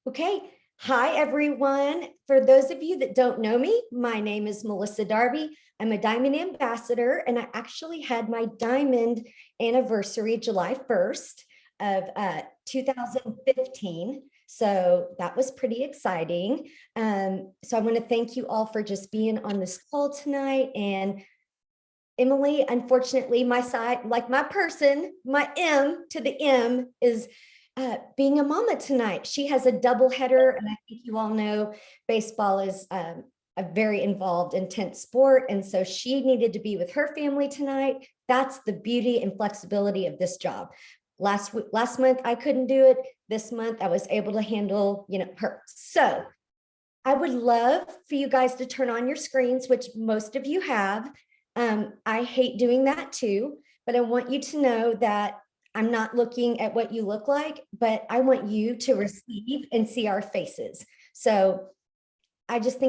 Okay. Hi, everyone. For those of you that don't know me, my name is Melissa Darby. I'm a diamond ambassador, and I actually had my diamond anniversary July 1st of 2015. So that was pretty exciting. So I want to thank you all for just being on this call tonight. And Emily, unfortunately, my side, like my person, my M to the M is being a mama tonight. She has a double header, and I think you all know baseball is a very involved, intense sport. And so she needed to be with her family tonight. That's the beauty and flexibility of this job. Last month, I couldn't do it. This month, I was able to handle, her. So I would love for you guys to turn on your screens, which most of you have. I hate doing that too, but I want you to know that I'm not looking at what you look like, but I want you to receive and see our faces. So I just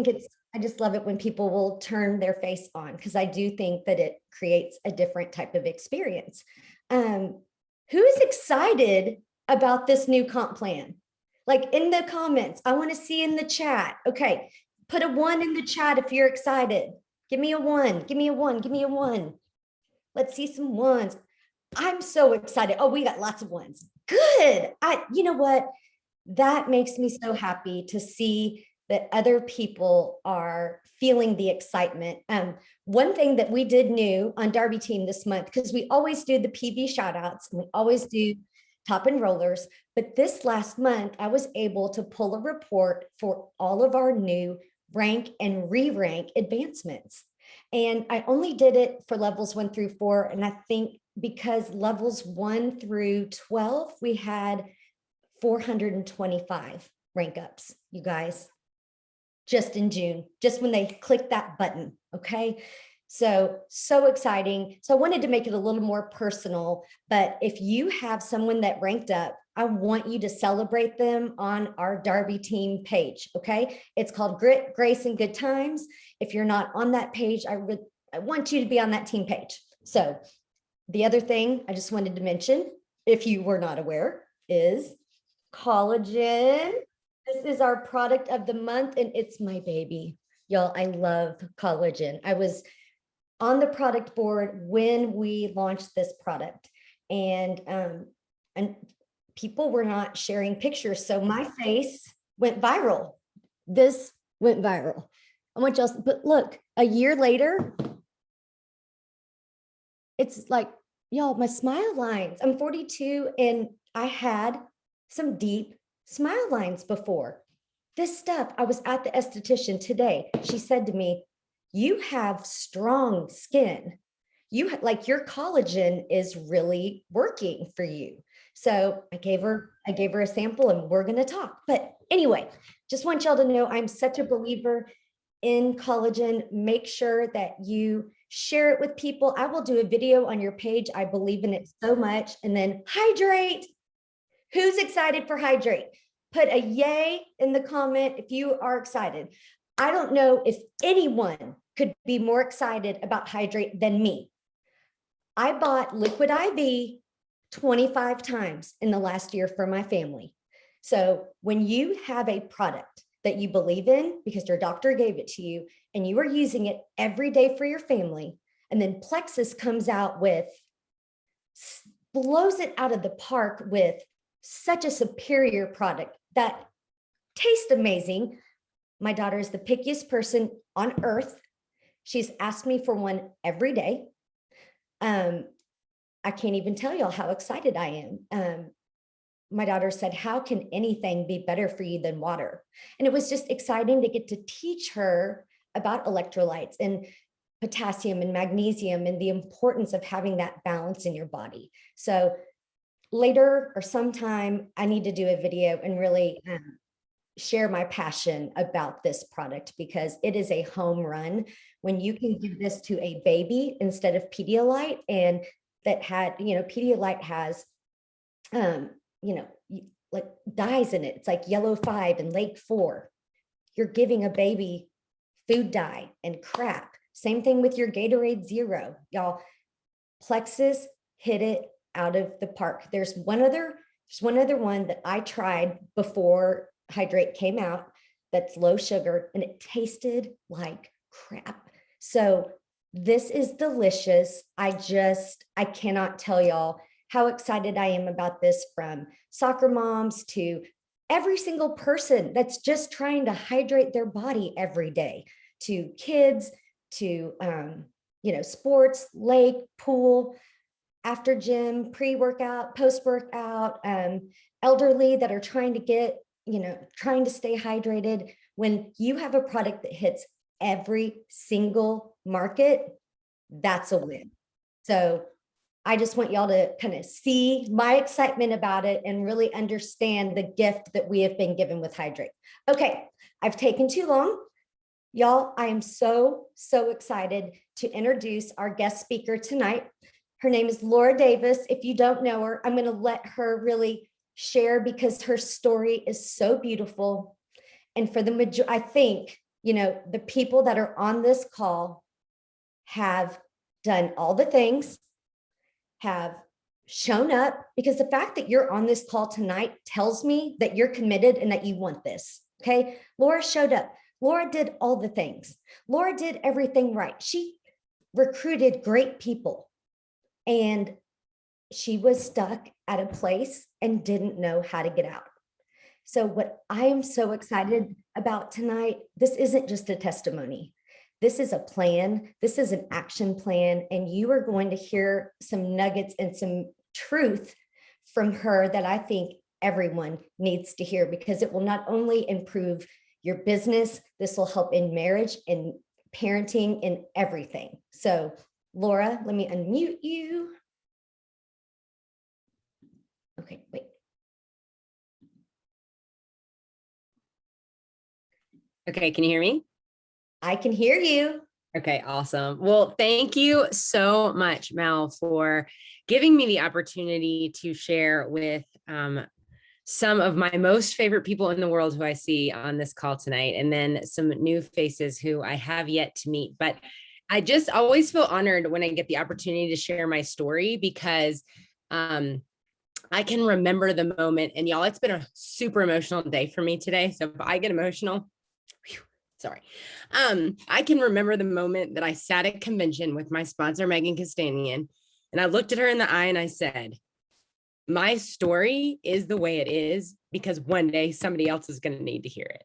love it when people will turn their face on, because I do think that it creates a different type of experience. Who's excited about this new comp plan? Like in the comments, I want to see in the chat. Okay, put a 1 in the chat if you're excited. Give me a 1, give me a 1, give me a 1. Let's see some ones. I'm so excited. Oh, we got lots of ones. Good. You know what? That makes me so happy to see that other people are feeling the excitement. One thing that we did new on Darby team this month, because we always do the PV shout outs, and we always do top enrollers, but this last month, I was able to pull a report for all of our new rank and re-rank advancements. And I only did it for levels 1 through 4. And I think because levels 1 through 12, we had 425 rank ups, you guys, just in June, just when they clicked that button. Okay. So exciting. So I wanted to make it a little more personal, but if you have someone that ranked up, I want you to celebrate them on our Darby team page. Okay. It's called Grit, Grace, and Good Times. If you're not on that page, I want you to be on that team page. So the other thing I just wanted to mention, if you were not aware, is collagen. This is our product of the month, and it's my baby. Y'all, I love collagen. I was on the product board when we launched this product, and people were not sharing pictures. So my face went viral. This went viral. I want y'all, but look, a year later, it's like, y'all, my smile lines. I'm 42 and I had some deep smile lines before. This stuff, I was at the esthetician today. She said to me, you have strong skin. Like your collagen is really working for you. So I gave her a sample, and we're going to talk. But anyway, just want y'all to know I'm such a believer in collagen. Make sure that you share it with people. I will do a video on your page. I believe in it so much. And then hydrate. Who's excited for hydrate? Put a yay in the comment if you are excited. I don't know if anyone could be more excited about hydrate than me. I bought liquid IV 25 times in the last year for my family. So when you have a product that you believe in because your doctor gave it to you and you are using it every day for your family, and then Plexus comes out with, blows it out of the park with such a superior product that tastes amazing. My daughter is the pickiest person on earth. She's asked me for one every day. I can't even tell y'all how excited I am. My daughter said, how can anything be better for you than water? And it was just exciting to get to teach her about electrolytes and potassium and magnesium and the importance of having that balance in your body. So later or sometime, I need to do a video and really share my passion about this product, because it is a home run when you can give this to a baby instead of Pedialyte. And that had, Pedialyte has, like dyes in it. It's like Yellow 5 and Lake 4. You're giving a baby food dye and crap. Same thing with your Gatorade Zero. Y'all, Plexus hit it out of the park. There's one other one that I tried before hydrate came out that's low sugar, and it tasted like crap. So this is delicious. I cannot tell y'all how excited I am about this, from soccer moms to every single person that's just trying to hydrate their body every day, to kids, to, sports, lake, pool, after gym, pre-workout, post-workout, elderly that are trying to stay hydrated. When you have a product that hits every single market, that's a win. So I just want y'all to kind of see my excitement about it and really understand the gift that we have been given with Hydrate. Okay, I've taken too long. Y'all, I am so excited to introduce our guest speaker tonight. Her name is Laura Davis. If you don't know her, I'm going to let her really share, because her story is so beautiful. And for I think, the people that are on this call have done all the things, have shown up, because the fact that you're on this call tonight tells me that you're committed and that you want this. Okay. Laura showed up. Laura did all the things. Laura did everything right. She recruited great people, and she was stuck at a place and didn't know how to get out. So what I am so excited about tonight, this isn't just a testimony. This is a plan. This is an action plan. And you are going to hear some nuggets and some truth from her that I think everyone needs to hear, because it will not only improve your business, this will help in marriage and parenting and everything. So Laura, let me unmute you. Okay, wait. Okay, can you hear me? I can hear you. Okay, awesome. Well, thank you so much, Mel, for giving me the opportunity to share with some of my most favorite people in the world who I see on this call tonight, and then some new faces who I have yet to meet. But I just always feel honored when I get the opportunity to share my story, because I can remember the moment, and y'all, it's been a super emotional day for me today. So if I get emotional, sorry. I can remember the moment that I sat at convention with my sponsor, Megan Castanian, and I looked at her in the eye and I said, my story is the way it is because one day somebody else is going to need to hear it.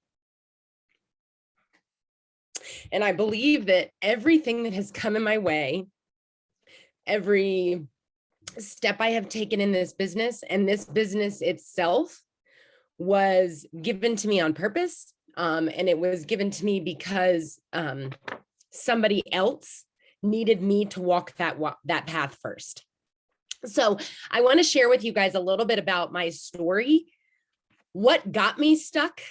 And I believe that everything that has come in my way, every step I have taken in this business, and this business itself, was given to me on purpose. And it was given to me because somebody else needed me to walk that path first. So I want to share with you guys a little bit about my story, what got me stuck,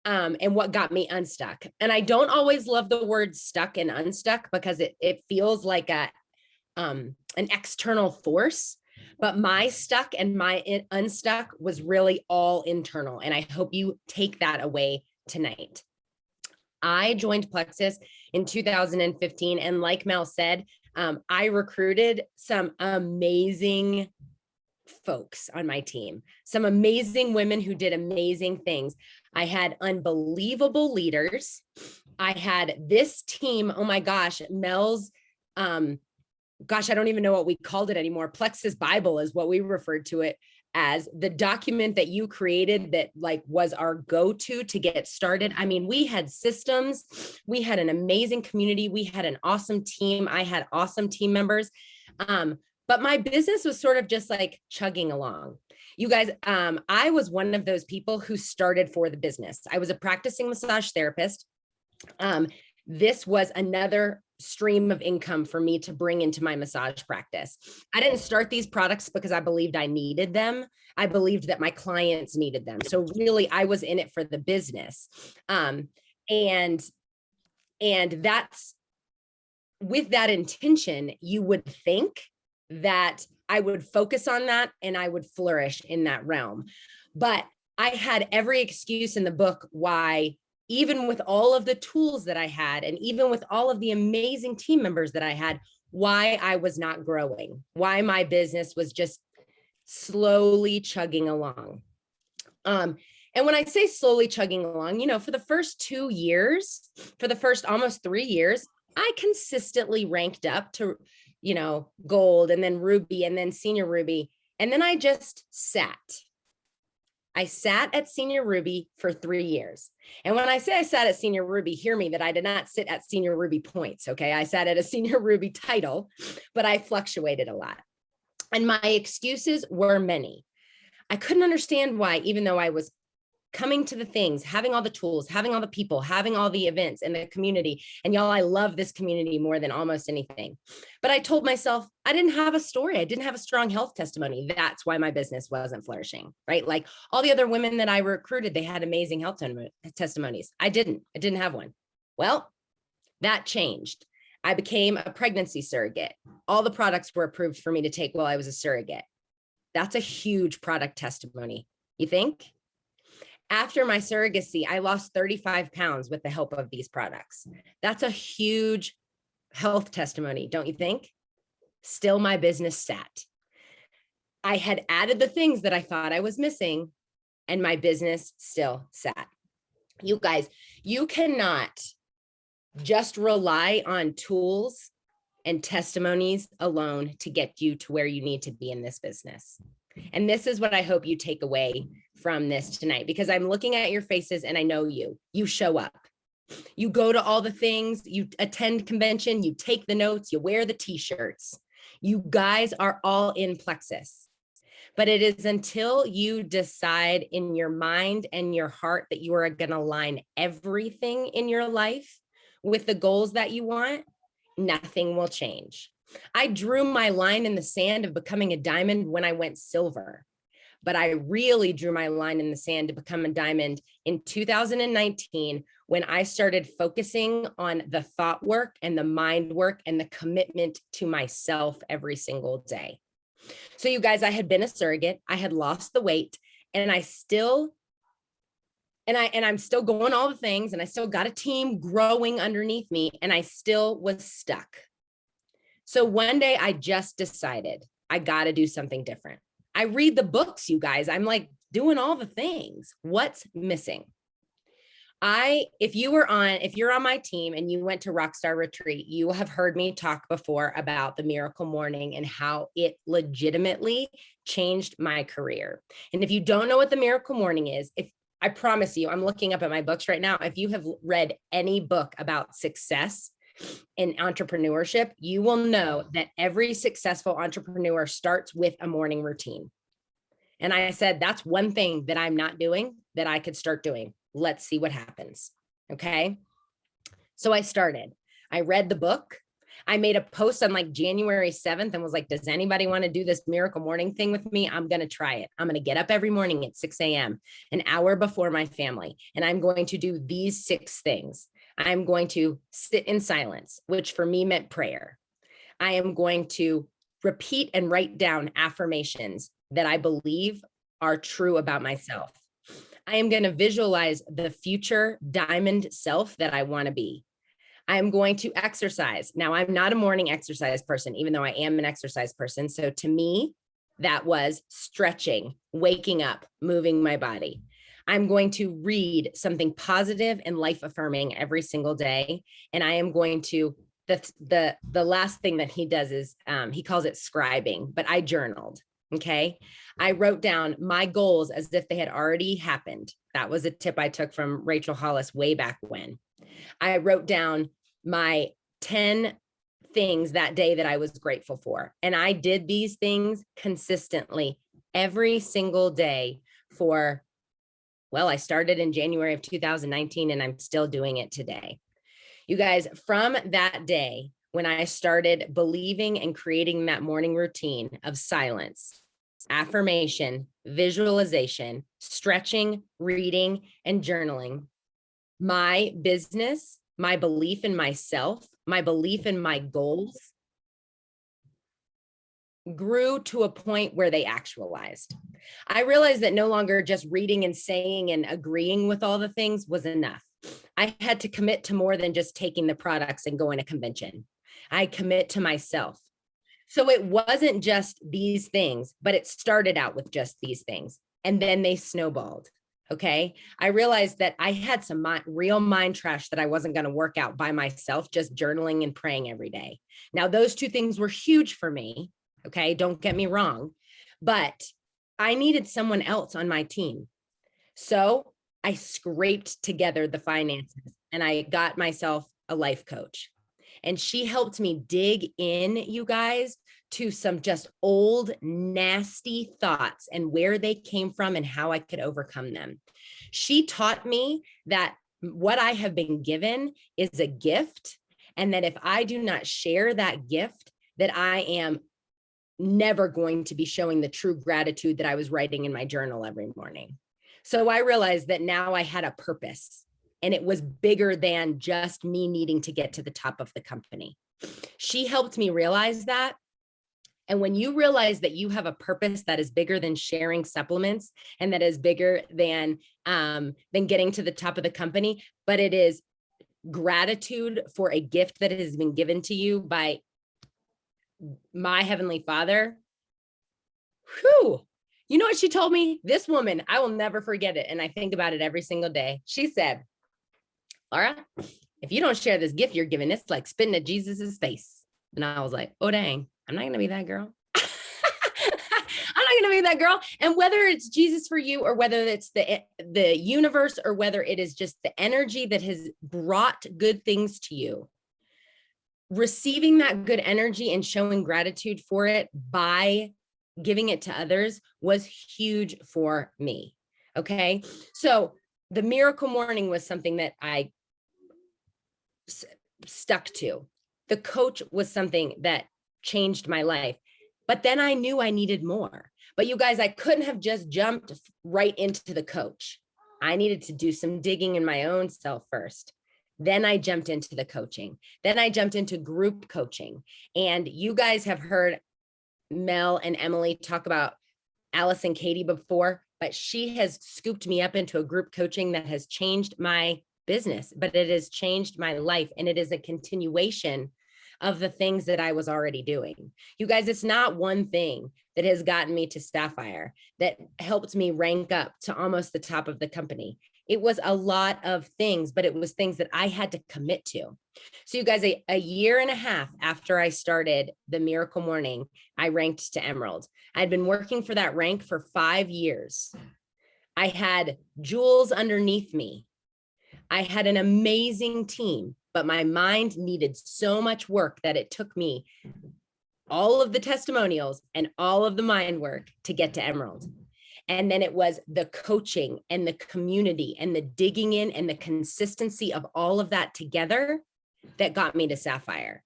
and what got me unstuck. And I don't always love the word stuck and unstuck, because it feels like an external force. But my stuck and my unstuck was really all internal. And I hope you take that away tonight. I joined Plexus in 2015. And like Mel said, I recruited some amazing folks on my team, some amazing women who did amazing things. I had unbelievable leaders. I had this team. Oh my gosh, Mel's, I don't even know what we called it anymore. Plexus Bible is what we referred to it as, the document that you created that was our go-to to get started. I mean, we had systems, we had an amazing community, we had an awesome team. I had awesome team members. But my business was sort of just chugging along. You guys, I was one of those people who started for the business. I was a practicing massage therapist. This was another stream of income for me to bring into my massage practice. I didn't start these products because I believed I needed them. I believed that my clients needed them. So really, I was in it for the business. And that's with that intention, you would think that I would focus on that and I would flourish in that realm. But I had every excuse in the book why, even with all of the tools that I had, and even with all of the amazing team members that I had, why I was not growing, why my business was just slowly chugging along. And when I say slowly chugging along, for the first 2 years, for the first almost 3 years, I consistently ranked up to, gold and then ruby and then senior ruby. And then I just sat. I sat at senior ruby for 3 years. And when I say I sat at senior ruby, hear me that I did not sit at senior ruby points. Okay. I sat at a senior ruby title, but I fluctuated a lot. And my excuses were many. I couldn't understand why, even though I was coming to the things, having all the tools, having all the people, having all the events in the community. And y'all, I love this community more than almost anything. But I told myself I didn't have a story. I didn't have a strong health testimony. That's why my business wasn't flourishing, right? Like all the other women that I recruited, they had amazing health testimonies. I didn't have one. Well, that changed. I became a pregnancy surrogate. All the products were approved for me to take while I was a surrogate. That's a huge product testimony. You think? After my surrogacy, I lost 35 pounds with the help of these products. That's a huge health testimony, don't you think? Still, my business sat. I had added the things that I thought I was missing, and my business still sat. You guys, you cannot just rely on tools and testimonies alone to get you to where you need to be in this business. And this is what I hope you take away from this tonight, because I'm looking at your faces and I know you show up. You go to all the things, you attend convention, you take the notes, you wear the t-shirts. You guys are all in plexus. But it is until you decide in your mind and your heart that you are going to align everything in your life with the goals that you want, nothing will change. I drew my line in the sand of becoming a diamond when I went silver, but I really drew my line in the sand to become a diamond in 2019 when I started focusing on the thought work and the mind work and the commitment to myself every single day. So you guys, I had been a surrogate, I had lost the weight, and I'm still going all the things, and I still got a team growing underneath me, and I still was stuck. So one day I just decided I got to do something different. I read the books, you guys. I'm like doing all the things. What's missing? If you're on my team and you went to Rockstar Retreat, you have heard me talk before about the Miracle Morning and how it legitimately changed my career. And if you don't know what the Miracle Morning is, I promise you, I'm looking up at my books right now. If you have read any book about success in entrepreneurship, you will know that every successful entrepreneur starts with a morning routine. And I said, that's one thing that I'm not doing that I could start doing. Let's see what happens. Okay. So I started. I read the book. I made a post on like January 7th and was like, does anybody want to do this Miracle Morning thing with me? I'm going to try it. I'm going to get up every morning at 6 a.m., an hour before my family. And I'm going to do these 6 things. I'm going to sit in silence, which for me meant prayer. I am going to repeat and write down affirmations that I believe are true about myself. I am going to visualize the future diamond self that I want to be. I'm going to exercise. Now, I'm not a morning exercise person, even though I am an exercise person. So to me, that was stretching, waking up, moving my body. I'm going to read something positive and life affirming every single day. And I am going to, the last thing that he does is he calls it scribing, but I journaled. Okay. I wrote down my goals as if they had already happened. That was a tip I took from Rachel Hollis way back when. I wrote down my 10 things that day that I was grateful for. And I did these things consistently every single day for, well, I started in January of 2019 and I'm still doing it today. You guys, from that day, when I started believing and creating that morning routine of silence, affirmation, visualization, stretching, reading, and journaling, my business, my belief in myself, my belief in my goals grew to a point where they actualized. I realized that no longer just reading and saying and agreeing with all the things was enough. I had to commit to more than just taking the products and going to convention. I commit to myself. So it wasn't just these things, but it started out with just these things. And then they snowballed. Okay. I realized that I had some real mind trash that I wasn't going to work out by myself, just journaling and praying every day. Now, those two things were huge for me. Okay. Don't get me wrong, but I needed someone else on my team. So I scraped together the finances and I got myself a life coach. And she helped me dig in, you guys, to some just old, nasty thoughts and where they came from and how I could overcome them. She taught me that what I have been given is a gift, and that if I do not share that gift, that I am never going to be showing the true gratitude that I was writing in my journal every morning. So I realized that now I had a purpose, and it was bigger than just me needing to get to the top of the company. She helped me realize that. And when you realize that you have a purpose that is bigger than sharing supplements, and that is bigger than getting to the top of the company, but it is gratitude for a gift that has been given to you by my Heavenly Father. Whew. You know what she told me? This woman, I will never forget it. And I think about it every single day. She said, Laura, if you don't share this gift you're given, it's like spitting at Jesus's face. And I was like, oh, dang, I'm not going to be that girl. I'm not going to be that girl. And whether it's Jesus for you, or whether it's the universe, or whether it is just the energy that has brought good things to you, receiving that good energy and showing gratitude for it by giving it to others was huge for me. Okay. So the miracle morning was something that I stuck to. The coach was something that changed my life, but then I knew I needed more. But you guys, I couldn't have just jumped right into the coach. I needed to do some digging in my own self first. Then I jumped into the coaching. Then I jumped into group coaching. And you guys have heard Mel and Emily talk about Alice and Katie before, but she has scooped me up into a group coaching that has changed my business, but it has changed my life. And it is a continuation of the things that I was already doing. You guys, it's not one thing that has gotten me to Sapphire, that helped me rank up to almost the top of the company. It was a lot of things, but it was things that I had to commit to. So you guys, a year and a half after I started the Miracle Morning, I ranked to Emerald. I'd been working for that rank for 5 years. I had jewels underneath me. I had an amazing team, but my mind needed so much work that it took me all of the testimonials and all of the mind work to get to Emerald. And then it was the coaching and the community and the digging in and the consistency of all of that together that got me to Sapphire.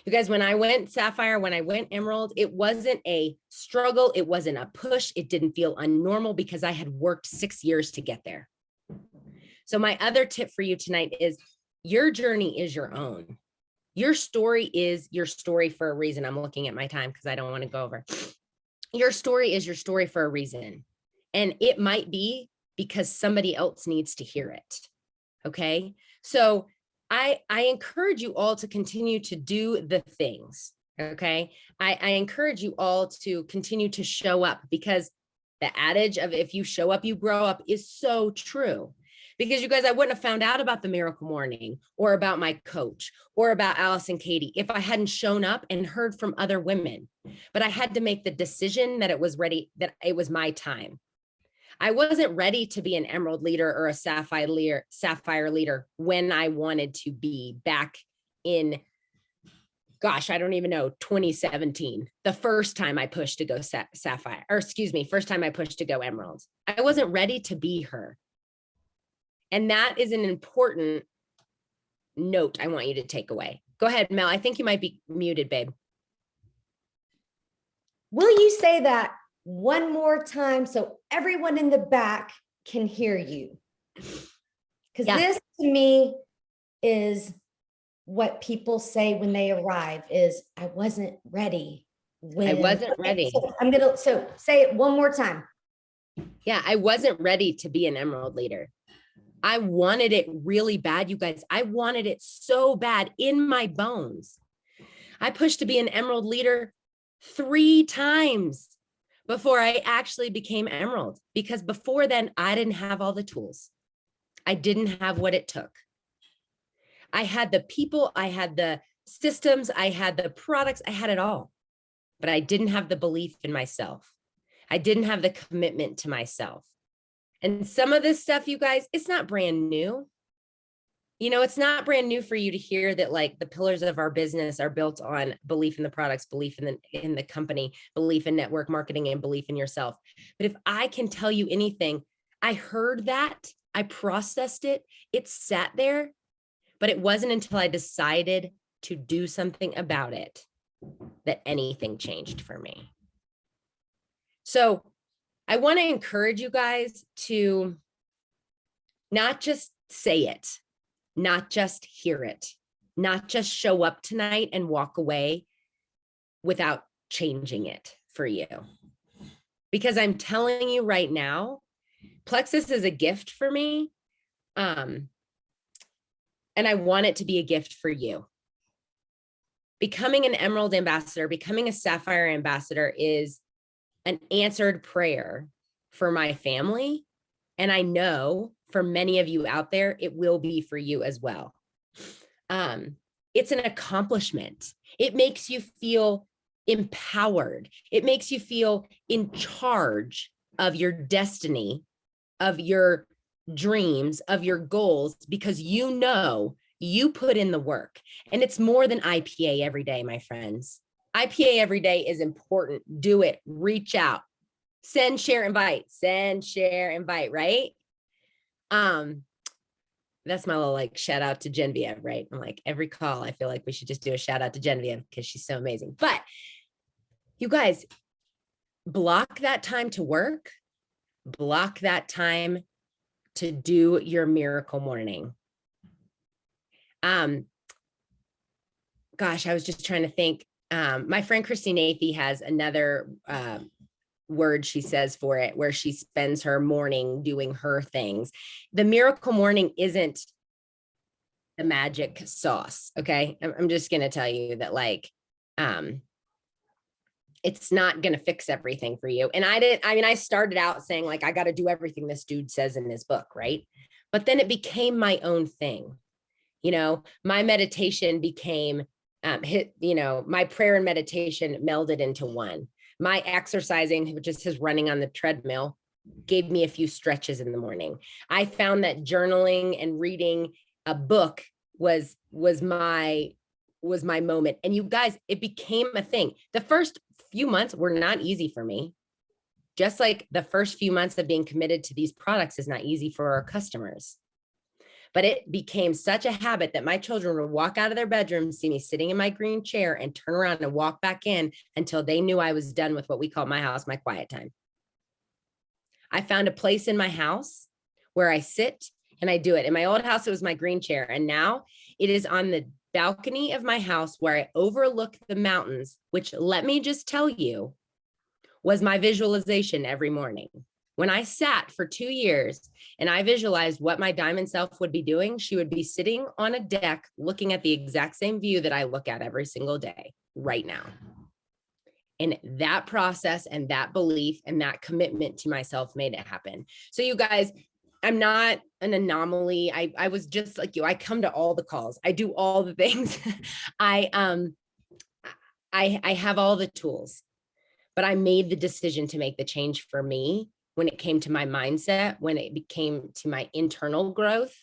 You guys, when I went Sapphire, when I went Emerald, it wasn't a struggle. It wasn't a push. It didn't feel unnormal because I had worked 6 years to get there. So my other tip for you tonight is your journey is your own. Your story is your story for a reason. I'm looking at my time because I don't want to go over. Your story is your story for a reason. And it might be because somebody else needs to hear it. Okay. So I encourage you all to continue to do the things. Okay. I encourage you all to continue to show up, because the adage of if you show up, you grow up is so true. Because you guys, I wouldn't have found out about the Miracle Morning or about my coach or about Alice and Katie if I hadn't shown up and heard from other women. But I had to make the decision that it was ready, that it was my time. I wasn't ready to be an Emerald leader or a Sapphire leader when I wanted to be back in, gosh, I don't even know, 2017, the first time I pushed to go Sapphire, or excuse me, first time I pushed to go Emerald. I wasn't ready to be her. And that is an important note I want you to take away. Go ahead, Mel. I think you might be muted, babe. Will you say that one more time so everyone in the back can hear you? Because this to me is what people say when they arrive is, I wasn't ready. I wasn't ready. So say it one more time. Yeah, I wasn't ready to be an Emerald leader. I wanted it really bad, you guys. I wanted it so bad in my bones. I pushed to be an Emerald leader 3 times before I actually became Emerald, because before then I didn't have all the tools. I didn't have what it took. I had the people, I had the systems, I had the products, I had it all, but I didn't have the belief in myself. I didn't have the commitment to myself. And some of this stuff, you guys, it's not brand new. You know, it's not brand new for you to hear that, like, the pillars of our business are built on belief in the products, belief in the company, belief in network marketing, and belief in yourself. But if I can tell you anything, I heard that, I processed it, it sat there, but it wasn't until I decided to do something about it that anything changed for me. So I want to encourage you guys to not just say it, not just hear it, not just show up tonight and walk away without changing it for you. Because I'm telling you right now, Plexus is a gift for me. And I want it to be a gift for you. Becoming an Emerald ambassador, becoming a Sapphire ambassador is an answered prayer for my family. And I know for many of you out there, it will be for you as well. It's an accomplishment. It makes you feel empowered. It makes you feel in charge of your destiny, of your dreams, of your goals, because you know you put in the work. And it's more than IPA every day, my friends. IPA every day is important. Do it. Reach out. Send, share, invite. Send, share, invite, right? That's my little, like, shout out to Genevieve, right? I'm like, every call, I feel like we should just do a shout out to Genevieve because she's so amazing. But you guys, block that time to work. Block that time to do your miracle morning. Gosh, I was just trying to think. My friend Christine Athey has another word she says for it, where she spends her morning doing her things. The miracle morning isn't the magic sauce. Okay. I'm just going to tell you that, like, it's not going to fix everything for you. And I started out saying, like, I got to do everything this dude says in his book. Right. But then it became my own thing. You know, my meditation became, my prayer and meditation melded into one. My exercising, which is his running on the treadmill, gave me a few stretches in the morning. I found that journaling and reading a book was my moment. And you guys, it became a thing. The first few months were not easy for me. Just like the first few months of being committed to these products is not easy for our customers. But it became such a habit that my children would walk out of their bedroom, see me sitting in my green chair, and turn around and walk back in until they knew I was done with what we call my house, my quiet time. I found a place in my house where I sit and I do it. In my old house, it was my green chair. And now it is on the balcony of my house where I overlook the mountains, which, let me just tell you, was my visualization every morning. When I sat for 2 years and I visualized what my diamond self would be doing, she would be sitting on a deck looking at the exact same view that I look at every single day right now. And that process and that belief and that commitment to myself made it happen. So you guys, I'm not an anomaly. I was just like you. I come to all the calls. I do all the things. I have all the tools, but I made the decision to make the change for me when it came to my mindset, when it came to my internal growth.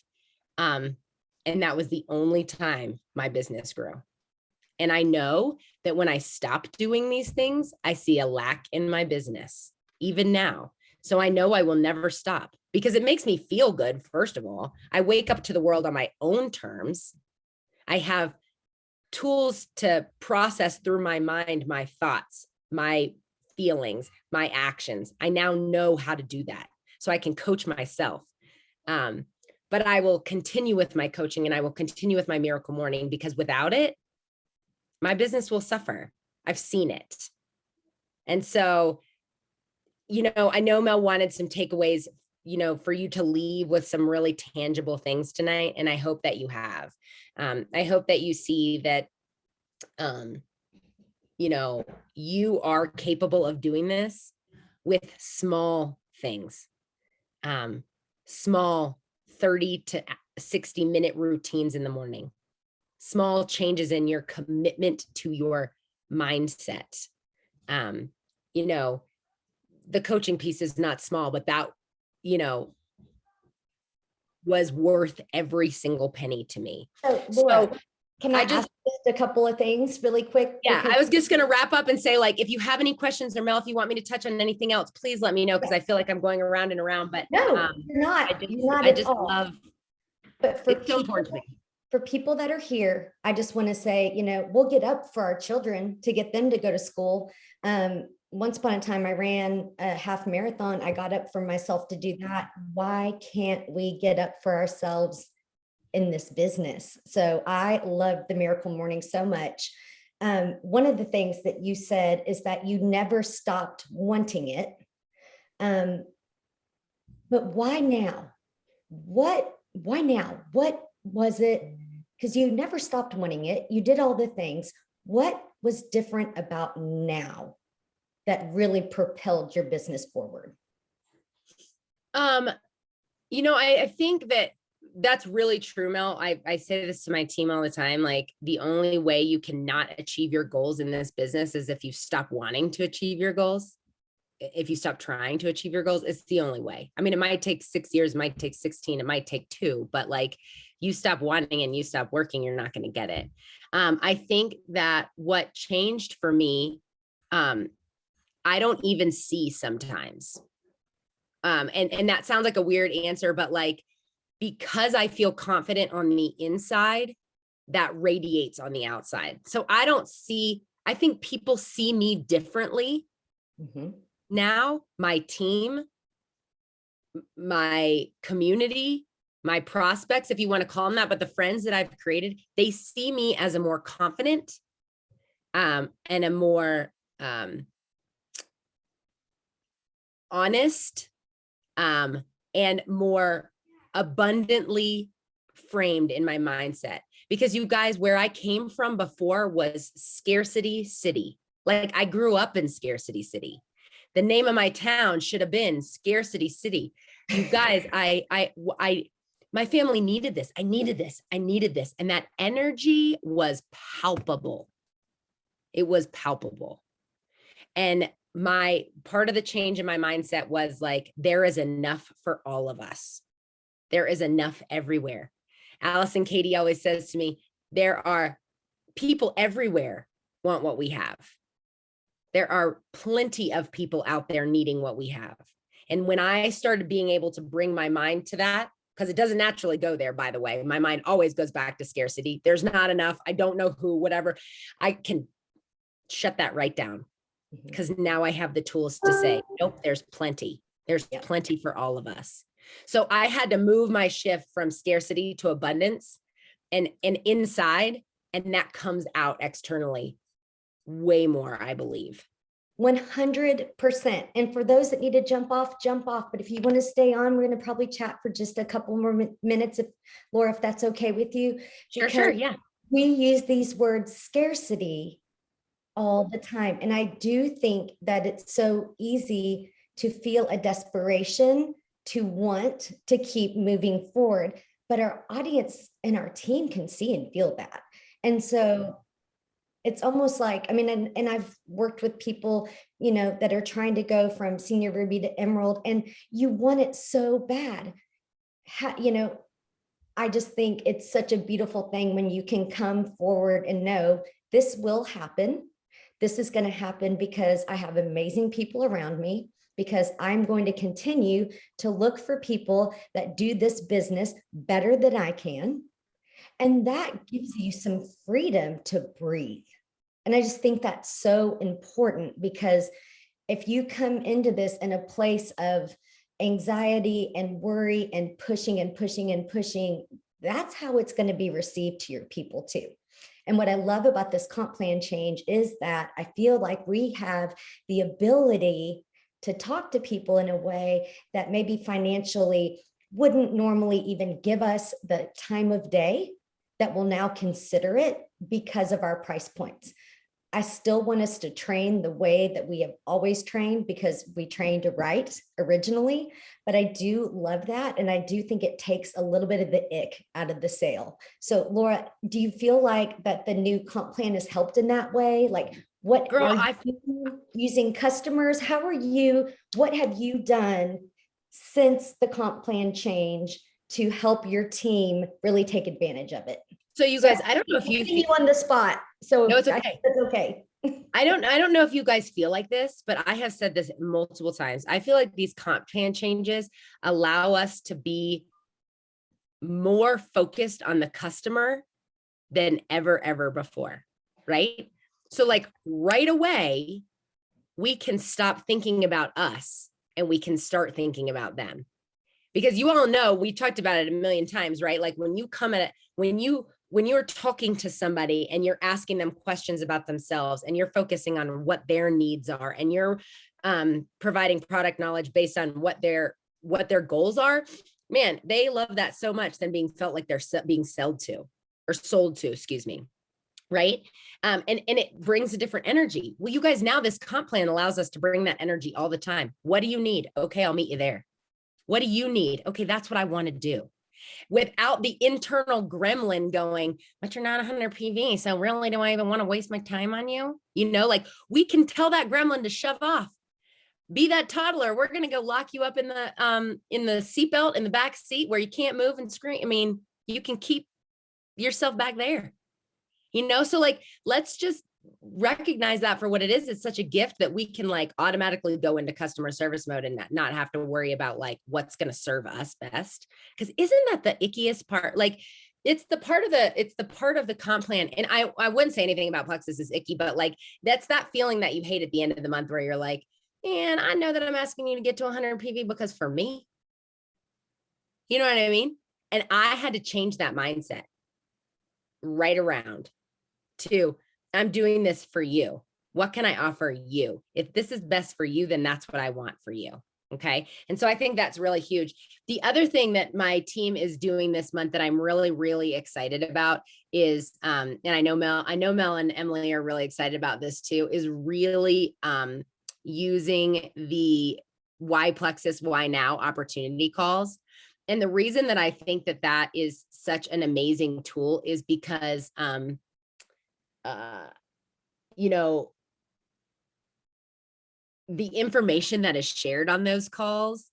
And that was the only time my business grew. And I know that when I stop doing these things, I see a lack in my business, even now. So I know I will never stop because it makes me feel good. First of all, I wake up to the world on my own terms. I have tools to process through my mind, my thoughts, my feelings, my actions. I now know how to do that. So I can coach myself. But I will continue with my coaching and I will continue with my miracle morning, because without it, my business will suffer. I've seen it. And so, I know Mel wanted some takeaways, for you to leave with some really tangible things tonight. And I hope that you have. I hope that you see that, you are capable of doing this. with small things, small 30 to 60-minute routines in the morning, small changes in your commitment to your mindset. You know, the coaching piece is not small, but that, you know, was worth every single penny to me. So, Laura, So can I ask just a couple of things really quick? Yeah, I was just going to wrap up and say, like, if you have any questions, or Mel, if you want me to touch on anything else, please let me know, because I feel like I'm going around and around. But no, you're not. You're not I at just all. love. But for it's so important to me. For people that are here, I just want to say, you know, we'll get up for our children to get them to go to school. Once upon a time, I ran a half marathon. I got up for myself to do that. Why can't we get up for ourselves in this business? So I love the Miracle Morning so much. One of the things that you said is that you never stopped wanting it. But why now? Why now? What was it? Because you never stopped wanting it. You did all the things. What was different about now that really propelled your business forward? You know, I think that's really true, Mel. I say this to my team all the time. Like, the only way you cannot achieve your goals in this business is if you stop wanting to achieve your goals. If you stop trying to achieve your goals, it's the only way. I mean, it might take 6 years, it might take 16, it might take 2, but like, you stop wanting and you stop working, you're not going to get it. I think that what changed for me, I don't even see sometimes. And that sounds like a weird answer, but like, because I feel confident on the inside, that radiates on the outside. So I think people see me differently. Mm-hmm. Now, my team, my community, my prospects, if you want to call them that, but the friends that I've created, they see me as a more confident, and a more honest, and more abundantly framed in my mindset. Because you guys, where I came from before was Scarcity City. Like, I grew up in Scarcity City. The name of my town should have been Scarcity City. You guys, my family needed this. I needed this. I needed this. And that energy was palpable. It was palpable. And my part of the change in my mindset was like, there is enough for all of us. There is enough everywhere. Allison Katie always says to me, there are people everywhere want what we have. There are plenty of people out there needing what we have. And when I started being able to bring my mind to that, because it doesn't naturally go there, by the way, my mind always goes back to scarcity. There's not enough. I don't know who, whatever. I can shut that right down, because now I have the tools to say, nope, there's plenty. There's plenty for all of us. So I had to move my shift from scarcity to abundance and inside, and that comes out externally way more, I believe. 100%. And for those that need to jump off. But if you want to stay on, we're going to probably chat for just a couple more minutes, if Laura, if that's okay with you. Sure. Yeah. We use these words scarcity all the time. And I do think that it's so easy to feel a desperation to want to keep moving forward, but our audience and our team can see and feel that. And so it's almost like, I mean, and I've worked with people, you know, that are trying to go from senior Ruby to Emerald, and you want it so bad. You know, I just think it's such a beautiful thing when you can come forward and know this will happen. This is going to happen because I have amazing people around me, because I'm going to continue to look for people that do this business better than I can. And that gives you some freedom to breathe. And I just think that's so important, because if you come into this in a place of anxiety and worry and pushing and pushing and pushing, that's how it's going to be received to your people too. And what I love about this comp plan change is that I feel like we have the ability to talk to people in a way that maybe financially wouldn't normally even give us the time of day, that will now consider it because of our price points. I still want us to train the way that we have always trained because we trained to write originally. But I do love that. And I do think it takes a little bit of the ick out of the sale. So Laura, do you feel like that the new comp plan has helped in that way? Like what Girl, are you using customers? How are you, what have you done since the comp plan change to help your team really take advantage of it? so you guys, I don't know if I'm you putting you on the spot. So no, it's I okay. think it's okay. I don't know if you guys feel like this, but I have said this multiple times. I feel like these comp plan changes allow us to be more focused on the customer than ever before, right? So like right away, we can stop thinking about us and we can start thinking about them. Because you all know, we talked about it a million times, right? Like when you come at it, when you're talking to somebody and you're asking them questions about themselves and you're focusing on what their needs are and you're providing product knowledge based on what their goals are, man, they love that so much than being felt like they're being sold to, excuse me. Right. And it brings a different energy. Well, you guys, now this comp plan allows us to bring that energy all the time. What do you need? Okay, I'll meet you there. What do you need? Okay, that's what I want to do. Without the internal gremlin going, but you're not 100 PV. So really, do I even want to waste my time on you? You know, like we can tell that gremlin to shove off. Be that toddler. We're going to go lock you up in the seatbelt in the back seat where you can't move and scream. I mean, you can keep yourself back there. You know, so like, let's just recognize that for what it is. It's such a gift that we can like automatically go into customer service mode and not have to worry about like what's going to serve us best. Because isn't that the ickiest part? Like it's the part of the comp plan. And I wouldn't say anything about Plexus is icky, but like that's that feeling that you hate at the end of the month where you're like, and I know that I'm asking you to get to 100 PV because for me, you know what I mean? And I had to change that mindset right around to I'm doing this for you. What can I offer you? If this is best for you, then that's what I want for you. Okay. And so I think that's really huge. The other thing that my team is doing this month that I'm really, really excited about is, and I know Mel and Emily are really excited about this too, is really using the why Plexus, why now opportunity calls. And the reason that I think that that is such an amazing tool is because, you know, the information that is shared on those calls,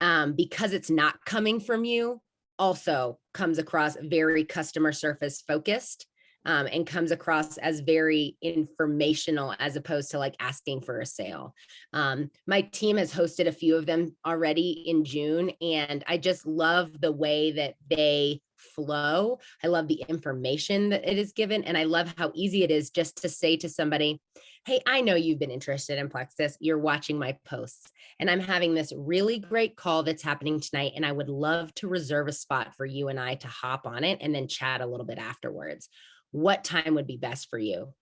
because it's not coming from you, also comes across very customer service focused, and comes across as very informational as opposed to like asking for a sale. My team has hosted a few of them already in June, and I just love the way that they flow. I love the information that it is given, and I love how easy it is just to say to somebody, hey, I know you've been interested in Plexus. You're watching my posts, and I'm having this really great call that's happening tonight, and I would love to reserve a spot for you and I to hop on it and then chat a little bit afterwards. What time would be best for you?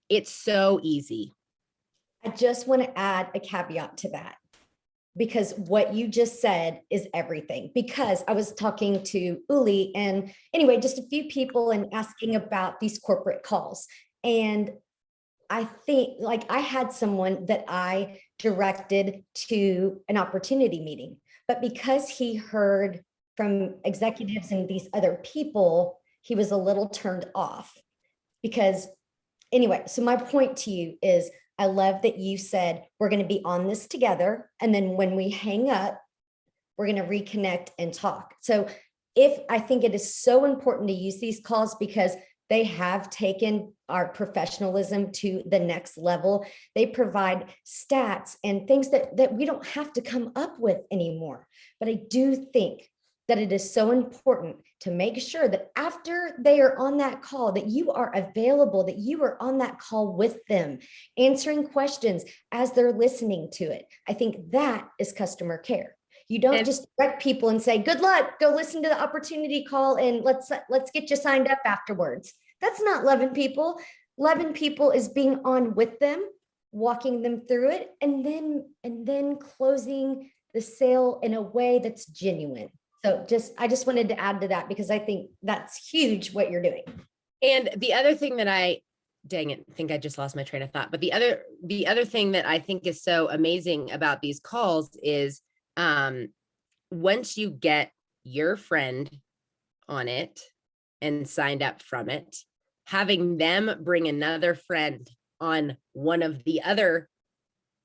It's so easy. I just want to add a caveat to that because what you just said is everything. Because I was talking to Uli and anyway, just a few people and asking about these corporate calls. And I think like I had someone that I directed to an opportunity meeting, but because he heard from executives and these other people, he was a little turned off because anyway, so my point to you is I love that you said we're going to be on this together. And then when we hang up, we're going to reconnect and talk. So I think it is so important to use these calls because they have taken our professionalism to the next level. They provide stats and things that we don't have to come up with anymore. But I do think that it is so important to make sure that after they are on that call, that you are available, that you are on that call with them, answering questions as they're listening to it. I think that is customer care. You don't just direct people and say, good luck, go listen to the opportunity call and let's get you signed up afterwards. That's not loving people. Loving people is being on with them, walking them through it, and then closing the sale in a way that's genuine. So I just wanted to add to that because I think that's huge what you're doing. And the other thing that dang it, I think I just lost my train of thought. But the other thing that I think is so amazing about these calls is once you get your friend on it and signed up from it, having them bring another friend on one of the other,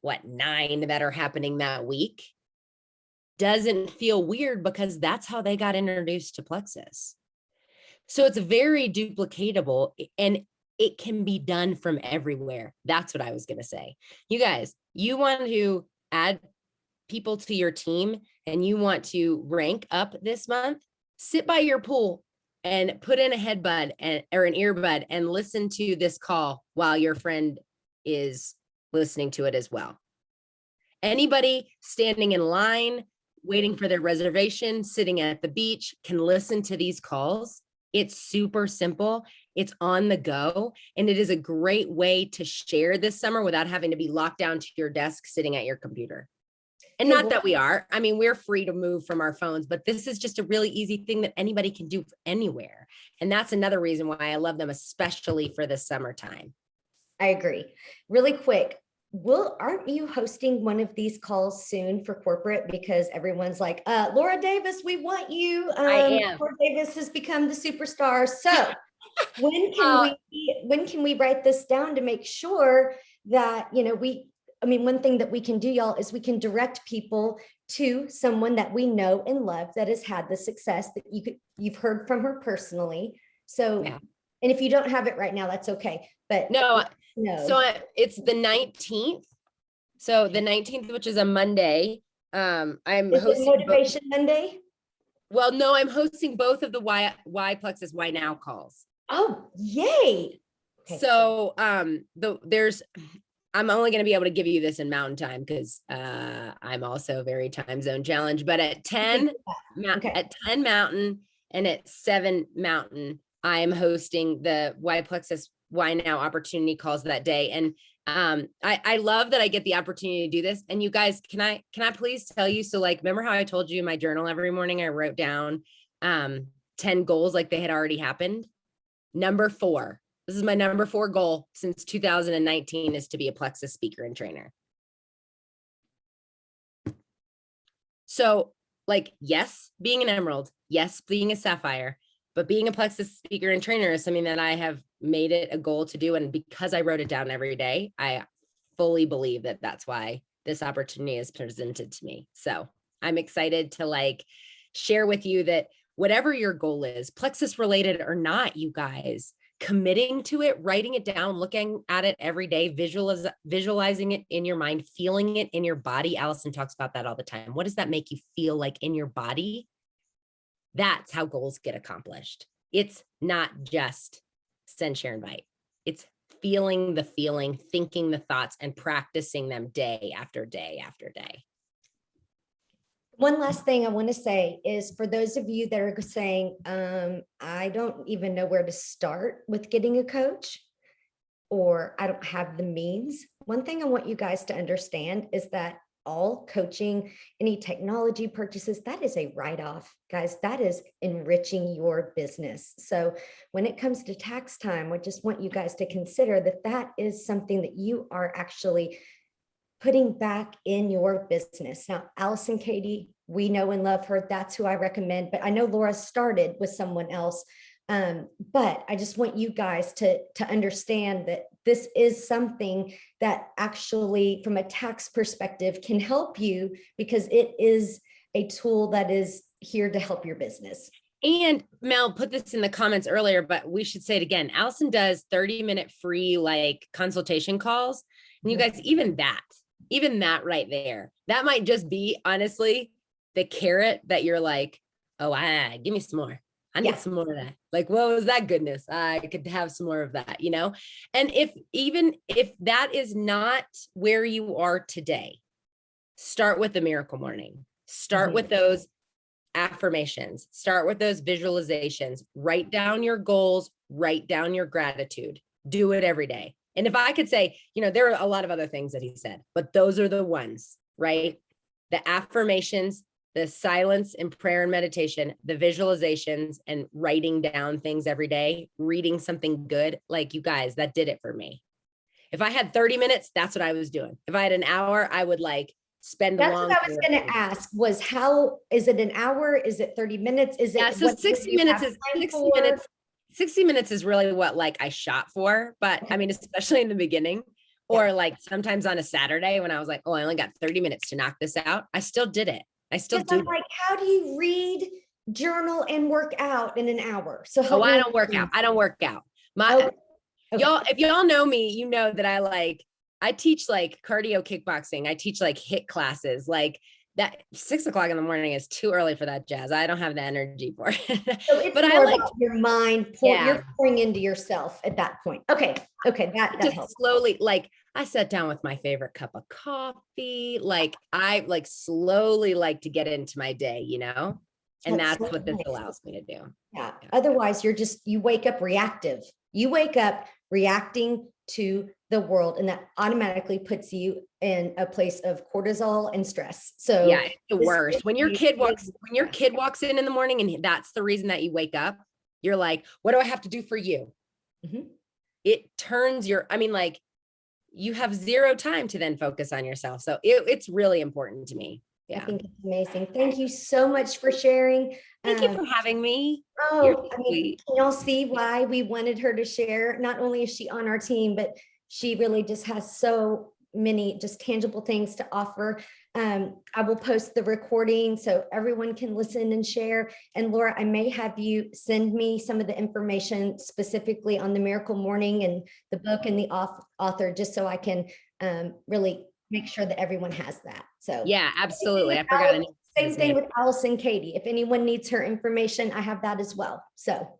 9 that are happening that week doesn't feel weird because that's how they got introduced to Plexus. So it's very duplicatable and it can be done from everywhere. That's what I was going to say. You guys, you want to add people to your team and you want to rank up this month, sit by your pool and put in a headbud or an earbud and listen to this call while your friend is listening to it as well. Anybody standing in line, waiting for their reservation, sitting at the beach can listen to these calls. It's super simple. It's on the go. And it is a great way to share this summer without having to be locked down to your desk, sitting at your computer. And not that we are, I mean, we're free to move from our phones, but this is just a really easy thing that anybody can do anywhere. And that's another reason why I love them, especially for the summertime. I agree. Really quick, aren't you hosting one of these calls soon for corporate? Because everyone's like, Laura Davis, we want you. I am. Laura Davis has become the superstar. So when can we write this down to make sure that, one thing that we can do, y'all, is we can direct people to someone that we know and love that has had the success that you've heard from her personally. So, yeah. And if you don't have it right now, that's okay. But no. So it's the 19th. So the 19th, which is a Monday. I'm hosting Motivation Monday. Well, no, I'm hosting both of the Why Plexus Why Now calls. Oh, yay. Okay. So I'm only going to be able to give you this in mountain time because I'm also very time zone challenged, but at 10 at 10 mountain and at 7 mountain, I am hosting the Why Plexus Why Now opportunity calls that day. And I love that I get the opportunity to do this. And you guys, can I please tell you, so like, remember how I told you in my journal every morning, I wrote down 10 goals like they had already happened. Number 4. This is my number 4 goal since 2019 is to be a Plexus speaker and trainer. So like, yes, being an Emerald, yes, being a Sapphire, but being a Plexus speaker and trainer is something that I have made it a goal to do. And because I wrote it down every day, I fully believe that that's why this opportunity is presented to me. So I'm excited to share with you that whatever your goal is, Plexus related or not, you guys, committing to it, writing it down, looking at it every day, visualizing it in your mind, feeling it in your body. Allison talks about that all the time. What does that make you feel like in your body? That's how goals get accomplished. It's not just send, share, invite. It's feeling the feeling, thinking the thoughts, and practicing them day after day after day. One last thing I want to say is for those of you that are saying, I don't even know where to start with getting a coach, or I don't have the means. One thing I want you guys to understand is that all coaching, any technology purchases, that is a write-off, guys. That is enriching your business. So when it comes to tax time, I just want you guys to consider that that is something that you are actually putting back in your business. Now, Allison Katie, we know and love her. That's who I recommend. But I know Laura started with someone else. But I just want you guys to understand that this is something that actually, from a tax perspective, can help you because it is a tool that is here to help your business. And Mel put this in the comments earlier, but we should say it again. Allison does 30-minute free consultation calls. And you guys, even that right there, that might just be honestly the carrot that you're like, oh, give me some more. I need some more of that. What was that goodness? I could have some more of that, And if that is not where you are today, start with the miracle morning. Start with those affirmations. Start with those visualizations. Write down your goals. Write down your gratitude. Do it every day. And if I could say, there are a lot of other things that he said, but those are the ones, right? The affirmations, the silence and prayer and meditation, the visualizations and writing down things every day, reading something good, like you guys, that did it for me. If I had 30 minutes, that's what I was doing. If I had an hour, I would like spend That's what I was going to ask was how, is it an hour? Is it 30 minutes? Is it so 60 minutes is 60 minutes. 60 minutes is really what like I shot for. But I mean, especially in the beginning, or like sometimes on a Saturday when I was like, oh, I only got 30 minutes to knock this out. I still did it. I still do. I'm like, how do you read, journal, and work out in an hour? So I don't work out. I don't work out. Y'all, if y'all know me, you know that I teach like cardio kickboxing. I teach like HIIT classes. Like that 6 o'clock in the morning is too early for that jazz. I don't have the energy for it. So it's but more about your mind, you're pouring into yourself at that point. Okay. That helps. Slowly, like I sat down with my favorite cup of coffee. Like I like slowly like to get into my day, you know? And that's so what this allows me to do. Yeah. Otherwise you wake up reactive. You wake up reacting to the world, and that automatically puts you in a place of cortisol and stress. So yeah, it's the worst. When your kid walks in the morning and that's the reason that you wake up, you're like, what do I have to do for you? Mm-hmm. It turns like you have zero time to then focus on yourself. So it's really important to me. Yeah. I think it's amazing. Thank you so much for sharing. Thank you for having me. Oh, can y'all see why we wanted her to share? Not only is she on our team, but she really just has so many just tangible things to offer. I will post the recording so everyone can listen and share. And Laura, I may have you send me some of the information specifically on the Miracle Morning and the book and the author, just so I can really make sure that everyone has that. So yeah, absolutely. I forgot. Same thing with Allison Katie. If anyone needs her information, I have that as well. So,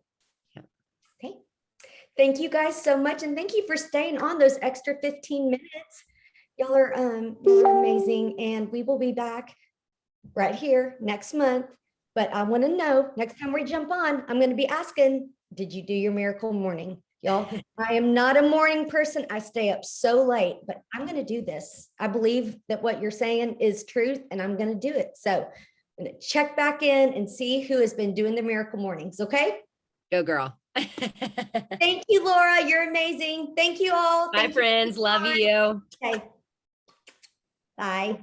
okay. Thank you guys so much. And thank you for staying on those extra 15 minutes. Y'all are amazing. And we will be back right here next month. But I want to know, next time we jump on, I'm going to be asking, did you do your Miracle Morning? Y'all, I am not a morning person. I stay up so late, but I'm going to do this. I believe that what you're saying is truth, and I'm going to do it. So I'm going to check back in and see who has been doing the Miracle Mornings. Okay. Go girl. Thank you, Laura. You're amazing. Thank you all. Bye, friends. Love you. Okay. Bye.